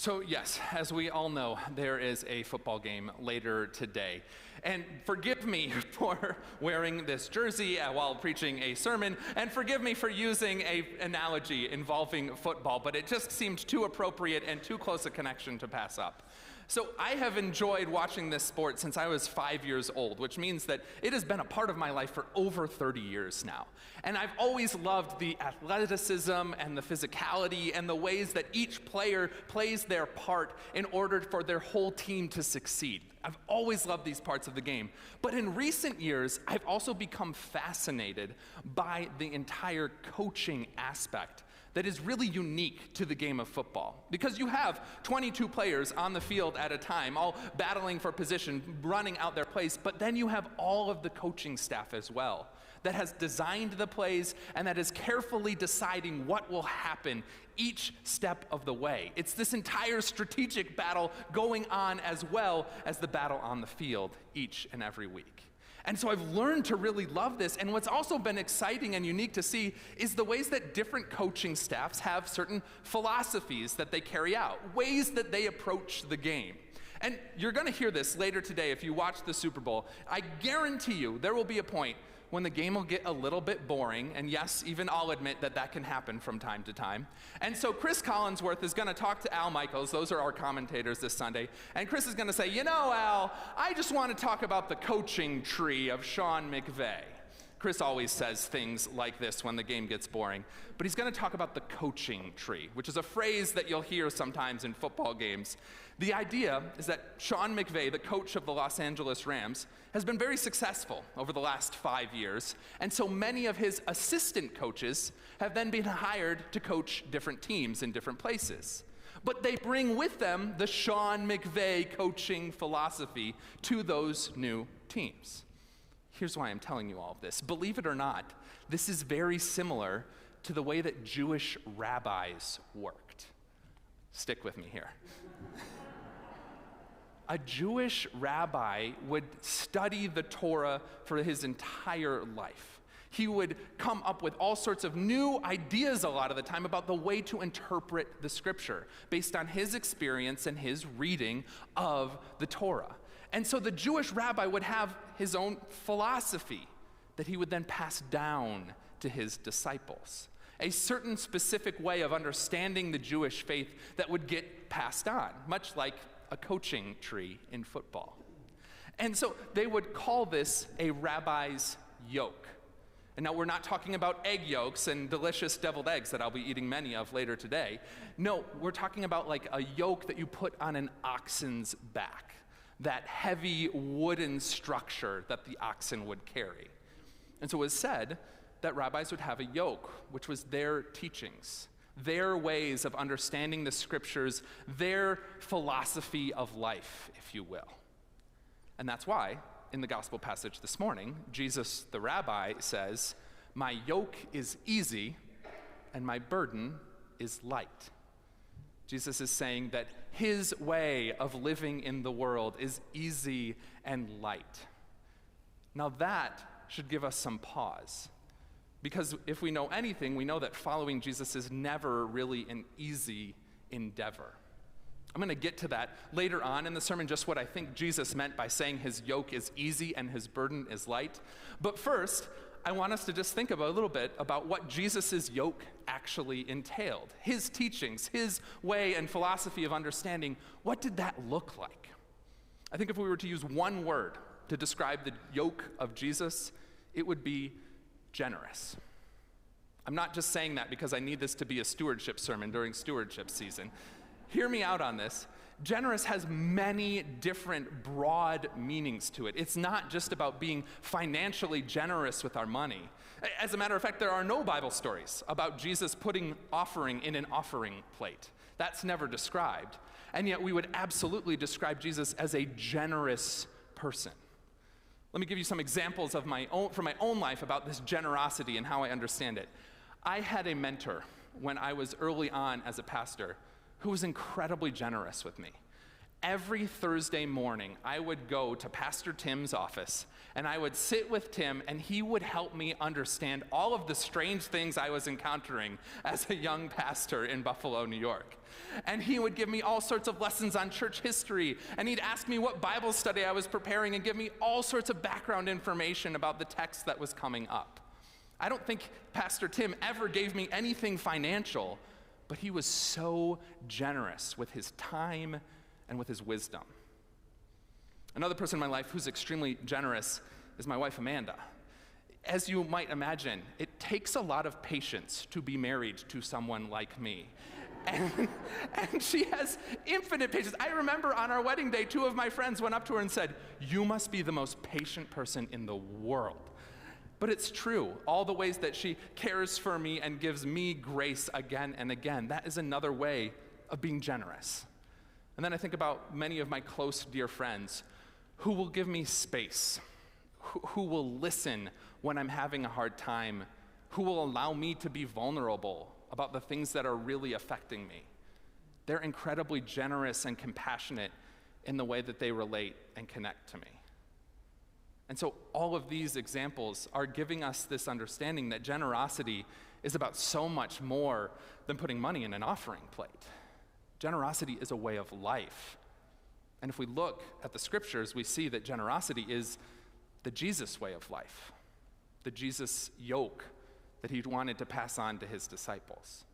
So yes, as we all know, there is a football game later today. And forgive me for wearing this jersey while preaching a sermon, and forgive me for using an analogy involving football, but it just seemed too appropriate and too close a connection to pass up. So I have enjoyed watching this sport since I was 5 years old, which means that it has been a part of my life for over 30 years now. And I've always loved the athleticism and the physicality and the ways that each player plays their part in order for their whole team to succeed. I've always loved these parts of the game. But in recent years, I've also become fascinated by the entire coaching aspect that is really unique to the game of football. Because you have 22 players on the field at a time, all battling for position, running out their plays, but then you have all of the coaching staff as well that has designed the plays and that is carefully deciding what will happen each step of the way. It's this entire strategic battle going on as well as the battle on the field each and every week. And so I've learned to really love this, and what's also been exciting and unique to see is the ways that different coaching staffs have certain philosophies that they carry out, ways that they approach the game. And you're going to hear this later today if you watch the Super Bowl. I guarantee you there will be a point when the game will get a little bit boring, and yes, even I'll admit that that can happen from time to time. And so Chris Collinsworth is going to talk to Al Michaels, those are our commentators this Sunday, and Chris is going to say, you know, Al, I just want to talk about the coaching tree of Sean McVay. Chris always says things like this when the game gets boring, but he's going to talk about the coaching tree, which is a phrase that you'll hear sometimes in football games. The idea is that Sean McVay, the coach of the Los Angeles Rams, has been very successful over the last 5 years, and so many of his assistant coaches have then been hired to coach different teams in different places. But they bring with them the Sean McVay coaching philosophy to those new teams. Here's why I'm telling you all of this. Believe it or not, this is very similar to the way that Jewish rabbis worked. Stick with me here. A Jewish rabbi would study the Torah for his entire life. He would come up with all sorts of new ideas a lot of the time about the way to interpret the scripture based on his experience and his reading of the Torah. And so the Jewish rabbi would have his own philosophy that he would then pass down to his disciples. A certain specific way of understanding the Jewish faith that would get passed on, much like a coaching tree in football. And so they would call this a rabbi's yoke. And now we're not talking about egg yolks and delicious deviled eggs that I'll be eating many of later today. No, we're talking about like a yoke that you put on an oxen's back. That heavy wooden structure that the oxen would carry. And so it was said that rabbis would have a yoke, which was their teachings, their ways of understanding the scriptures, their philosophy of life, if you will. And that's why, in the gospel passage this morning, Jesus, the rabbi, says, "My yoke is easy and my burden is light." Jesus is saying that his way of living in the world is easy and light. Now that should give us some pause, because if we know anything, we know that following Jesus is never really an easy endeavor. I'm going to get to that later on in the sermon, just what I think Jesus meant by saying his yoke is easy and his burden is light. But first, I want us to just think about a little bit about what Jesus' yoke actually entailed. His teachings, his way and philosophy of understanding, what did that look like? I think if we were to use one word to describe the yoke of Jesus, it would be generous. I'm not just saying that because I need this to be a stewardship sermon during stewardship season. Hear me out on this. Generous has many different broad meanings to it. It's not just about being financially generous with our money. As a matter of fact, there are no Bible stories about Jesus putting offering in an offering plate. That's never described. And yet we would absolutely describe Jesus as a generous person. Let me give you some examples of from my own life about this generosity and how I understand it. I had a mentor when I was early on as a pastor who was incredibly generous with me. every Thursday morning, I would go to Pastor Tim's office, and I would sit with Tim, and he would help me understand all of the strange things I was encountering as a young pastor in Buffalo, New York. And he would give me all sorts of lessons on church history, and he'd ask me what Bible study I was preparing and give me all sorts of background information about the text that was coming up. I don't think Pastor Tim ever gave me anything financial, but he was so generous with his time and with his wisdom. Another person in my life who's extremely generous is my wife, Amanda. As you might imagine, it takes a lot of patience to be married to someone like me. And she has infinite patience. I remember on our wedding day, 2 of my friends went up to her and said, "You must be the most patient person in the world." But it's true. All the ways that she cares for me and gives me grace again and again, that is another way of being generous. And then I think about many of my close, dear friends who will give me space, who will listen when I'm having a hard time, who will allow me to be vulnerable about the things that are really affecting me. They're incredibly generous and compassionate in the way that they relate and connect to me. And so all of these examples are giving us this understanding that generosity is about so much more than putting money in an offering plate. Generosity is a way of life. And if we look at the scriptures, we see that generosity is the Jesus way of life, the Jesus yoke that he wanted to pass on to his disciples.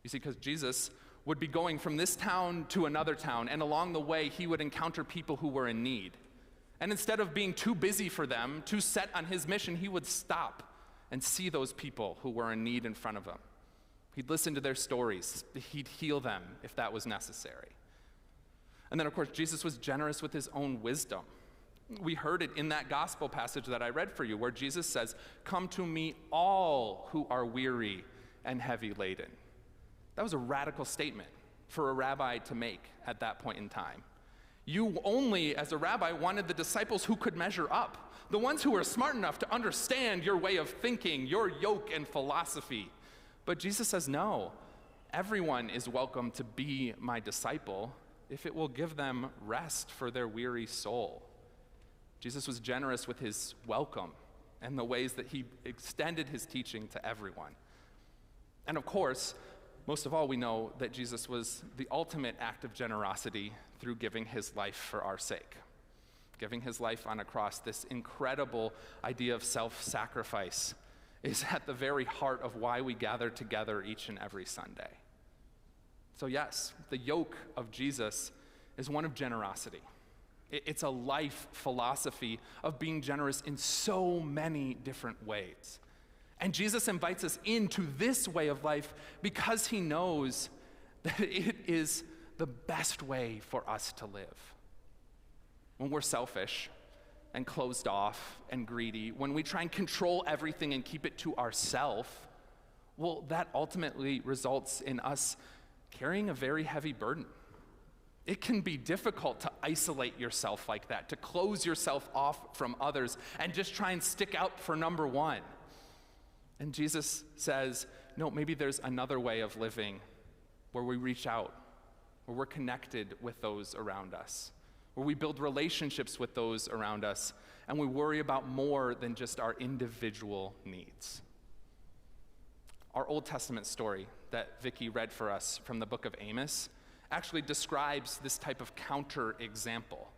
You see, because Jesus would be going from this town to another town, and along the way, he would encounter people who were in need. And instead of being too busy for them, too set on his mission, he would stop and see those people who were in need in front of him. He'd listen to their stories. He'd heal them if that was necessary. And then, of course, Jesus was generous with his own wisdom. We heard it in that gospel passage that I read for you, where Jesus says, "Come to me, all who are weary and heavy laden." That was a radical statement for a rabbi to make at that point in time. You only, as a rabbi, wanted the disciples who could measure up, the ones who were smart enough to understand your way of thinking, your yoke and philosophy. But Jesus says, no, everyone is welcome to be my disciple if it will give them rest for their weary soul. Jesus was generous with his welcome and the ways that he extended his teaching to everyone. And of course, most of all, we know that Jesus was the ultimate act of generosity through giving his life for our sake. Giving his life on a cross, this incredible idea of self-sacrifice is at the very heart of why we gather together each and every Sunday. So yes, the yoke of Jesus is one of generosity. It's a life philosophy of being generous in so many different ways. And Jesus invites us into this way of life because he knows that it is the best way for us to live. When we're selfish and closed off and greedy, when we try and control everything and keep it to ourselves, well, that ultimately results in us carrying a very heavy burden. It can be difficult to isolate yourself like that, to close yourself off from others and just try and stick out for number one. And Jesus says, no, maybe there's another way of living where we reach out, where we're connected with those around us, where we build relationships with those around us, and we worry about more than just our individual needs. Our Old Testament story that Vicki read for us from the book of Amos actually describes this type of counter-example.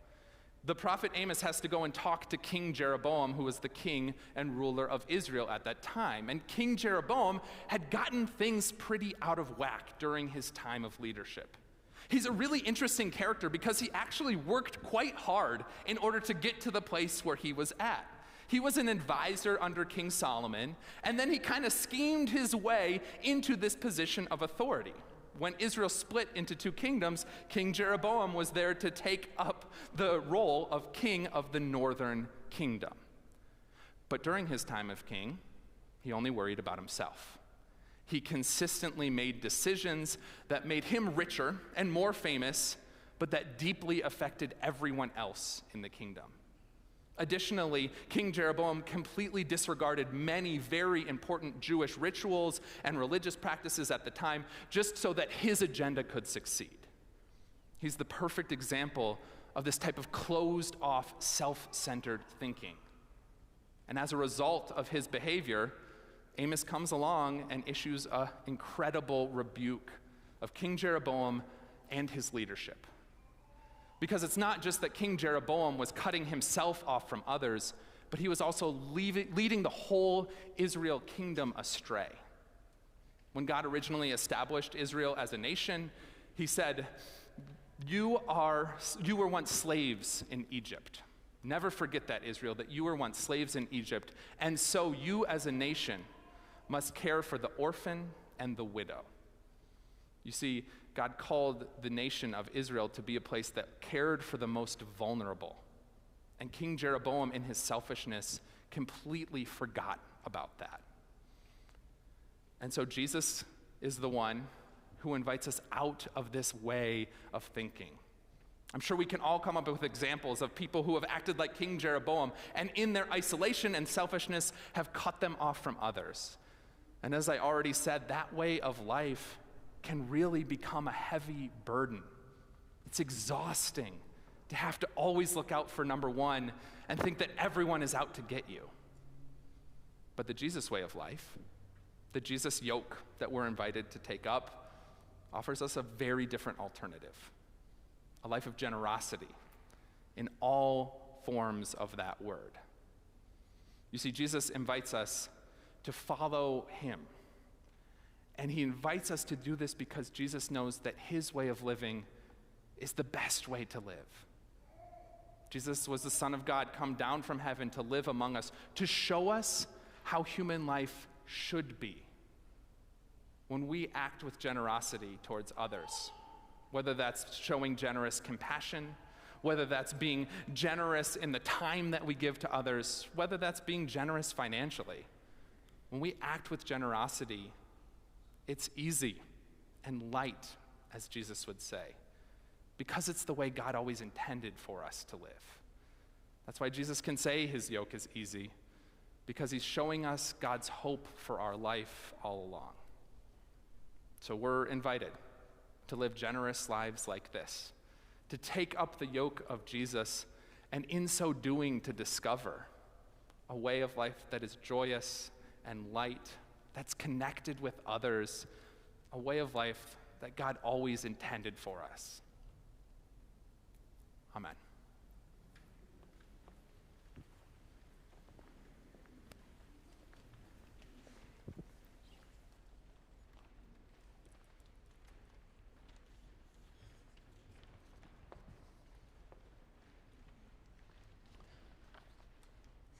The prophet Amos has to go and talk to King Jeroboam, who was the king and ruler of Israel at that time. And King Jeroboam had gotten things pretty out of whack during his time of leadership. He's a really interesting character because he actually worked quite hard in order to get to the place where he was at. He was an advisor under King Solomon, and then he kind of schemed his way into this position of authority. When Israel split into 2 kingdoms, King Jeroboam was there to take up the role of king of the northern kingdom. But during his time of king, he only worried about himself. He consistently made decisions that made him richer and more famous, but that deeply affected everyone else in the kingdom. Additionally, King Jeroboam completely disregarded many very important Jewish rituals and religious practices at the time just so that his agenda could succeed. He's the perfect example of this type of closed-off, self-centered thinking. And as a result of his behavior, Amos comes along and issues an incredible rebuke of King Jeroboam and his leadership. Because it's not just that King Jeroboam was cutting himself off from others, but he was also leading the whole Israel kingdom astray. When God originally established Israel as a nation, he said, you were once slaves in Egypt. Never forget that, Israel, that you were once slaves in Egypt, and so you as a nation must care for the orphan and the widow. You see, God called the nation of Israel to be a place that cared for the most vulnerable. And King Jeroboam, in his selfishness, completely forgot about that. And so Jesus is the one who invites us out of this way of thinking. I'm sure we can all come up with examples of people who have acted like King Jeroboam and in their isolation and selfishness have cut them off from others. And as I already said, that way of life can really become a heavy burden. It's exhausting to have to always look out for number one and think that everyone is out to get you. But the Jesus way of life, the Jesus yoke that we're invited to take up, offers us a very different alternative, a life of generosity in all forms of that word. You see, Jesus invites us to follow him. And he invites us to do this because Jesus knows that his way of living is the best way to live. Jesus was the Son of God, come down from heaven to live among us, to show us how human life should be. When we act with generosity towards others, whether that's showing generous compassion, whether that's being generous in the time that we give to others, whether that's being generous financially, when we act with generosity, it's easy and light, as Jesus would say, because it's the way God always intended for us to live. That's why Jesus can say his yoke is easy, because he's showing us God's hope for our life all along. So we're invited to live generous lives like this, to take up the yoke of Jesus, and in so doing to discover a way of life that is joyous and light, that's connected with others, a way of life that God always intended for us. Amen.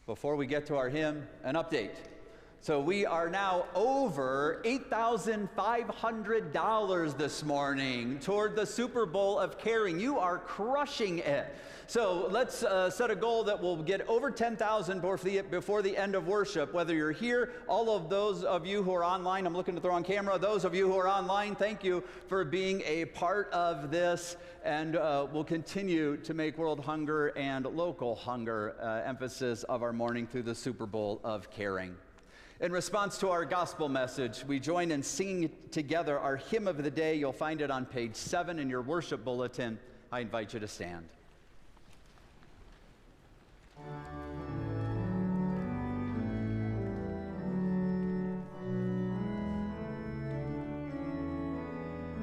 Before we get to our hymn, an update. So we are now over $8,500 this morning toward the Super Bowl of Caring. You are crushing it. So let's set a goal that we'll get over 10,000 before the end of worship. Whether you're here, all of those of you who are online, I'm looking to throw on camera, those of you who are online, thank you for being a part of this. And we'll continue to make world hunger and local hunger emphasis of our morning through the Super Bowl of Caring. In response to our gospel message, we join in singing together our hymn of the day. You'll find it on page 7 in your worship bulletin. I invite you to stand.